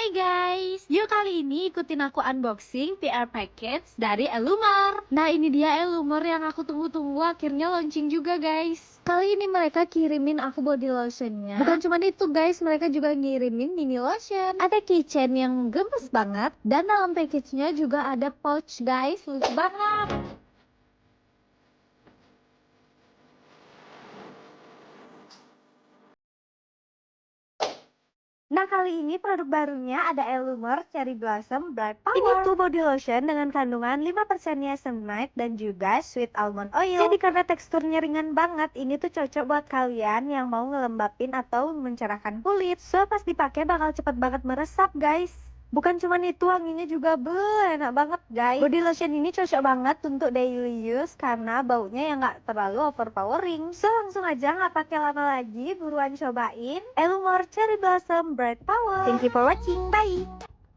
Hai guys, yuk kali ini ikutin aku unboxing PR package dari Elumar. Nah ini dia Elumar yang aku tunggu-tunggu, akhirnya launching juga guys. Kali ini mereka kirimin aku body lotionnya. Bukan cuma itu guys, mereka juga ngirimin mini lotion. Ada keychain yang gemes banget, dan dalam package-nya juga ada pouch guys, lucu banget. Nah kali ini produk barunya ada Elumar Cherry Blossom Bright Power. Ini tuh body lotion dengan kandungan 5% niacinamide dan juga sweet almond oil. Jadi karena teksturnya ringan banget, ini tuh cocok buat kalian yang mau ngelembapin atau mencerahkan kulit. So pas dipakai bakal cepet banget meresap guys. Bukan cuma itu, wanginya juga enak banget guys. Body lotion ini cocok banget untuk daily use karena baunya yang gak terlalu overpowering. So langsung aja gak pakai lama lagi, buruan cobain Elumar Cherry Blossom Bright Power. Thank you for watching, bye.